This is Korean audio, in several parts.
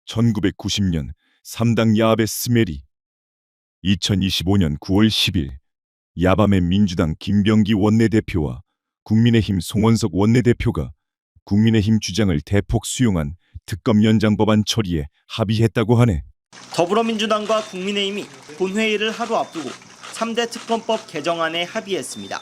1990년 3당 야합의 스멜이 2025년 9월 10일 야밤에 민주당 김병기 원내대표와 국민의힘 송원석 원내대표가 국민의힘 주장을 대폭 수용한 특검 연장 법안 처리에 합의했다고 하네. 더불어민주당과 국민의힘이 본회의를 하루 앞두고 3대 특검법 개정안에 합의했습니다.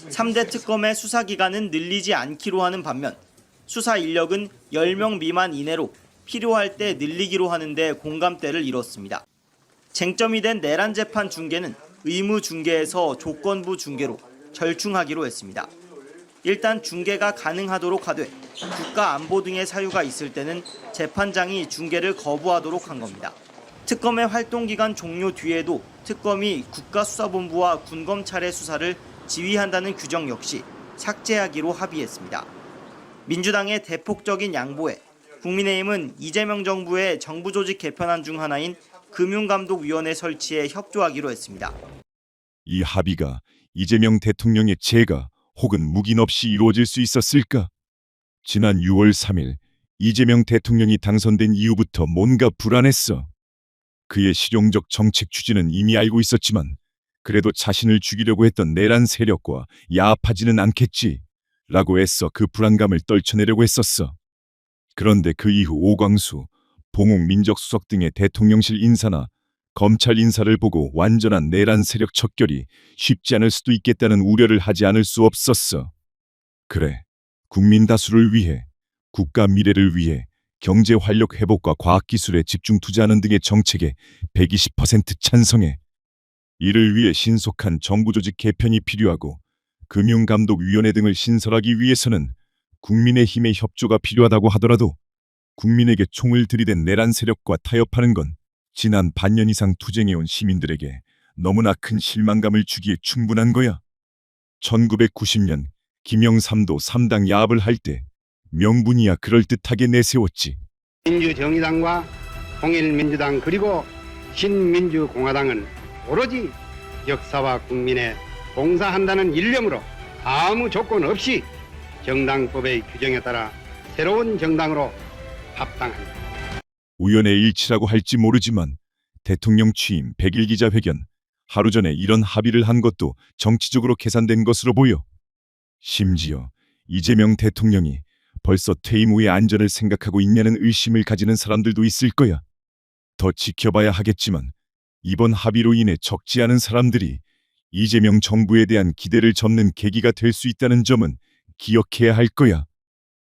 3대 특검의 수사기간은 늘리지 않기로 하는 반면 수사 인력은 10명 미만 이내로 필요할 때 늘리기로 하는데 공감대를 이뤘습니다. 쟁점이 된 내란 재판 중계는 의무 중계에서 조건부 중계로 절충하기로 했습니다. 일단 중계가 가능하도록 하되 국가 안보 등의 사유가 있을 때는 재판장이 중계를 거부하도록 한 겁니다. 특검의 활동기간 종료 뒤에도 특검이 국가수사본부와 군검찰의 수사를 지휘한다는 규정 역시 삭제하기로 합의했습니다. 민주당의 대폭적인 양보에 국민의힘은 이재명 정부의 정부 조직 개편안 중 하나인 금융감독위원회 설치에 협조하기로 했습니다. 이 합의가 이재명 대통령의 재가 혹은 묵인 없이 이루어질 수 있었을까? 지난 6월 3일 이재명 대통령이 당선된 이후부터 뭔가 불안했어. 그의 실용적 정책 추진은 이미 알고 있었지만 그래도 자신을 죽이려고 했던 내란 세력과 야합하지는 않겠지 라고 애써 그 불안감을 떨쳐내려고 했었어. 그런데 그 이후 오광수, 봉욱 민정수석 등의 대통령실 인사나 검찰 인사를 보고 완전한 내란 세력 척결이 쉽지 않을 수도 있겠다는 우려를 하지 않을 수 없었어. 그래, 국민 다수를 위해, 국가 미래를 위해 경제 활력 회복과 과학기술에 집중 투자하는 등의 정책에 120% 찬성해. 이를 위해 신속한 정부 조직 개편이 필요하고 금융감독위원회 등을 신설하기 위해서는 국민의힘의 협조가 필요하다고 하더라도 국민에게 총을 들이댄 내란 세력과 타협하는 건 지난 반년 이상 투쟁해온 시민들에게 너무나 큰 실망감을 주기에 충분한 거야. 1990년 김영삼도 3당 야합을 할 때 명분이야 그럴듯하게 내세웠지. 민주정의당과 통일민주당 그리고 신민주공화당은 오로지 역사와 국민에 봉사한다는 일념으로 아무 조건 없이 정당법의 규정에 따라 새로운 정당으로 합당한다. 우연의 일치라고 할지 모르지만 대통령 취임 100일 기자회견 하루 전에 이런 합의를 한 것도 정치적으로 계산된 것으로 보여. 심지어 이재명 대통령이 벌써 퇴임 후의 안전을 생각하고 있냐는 의심을 가지는 사람들도 있을 거야. 더 지켜봐야 하겠지만 이번 합의로 인해 적지 않은 사람들이 이재명 정부에 대한 기대를 접는 계기가 될 수 있다는 점은 기억해야 할 거야.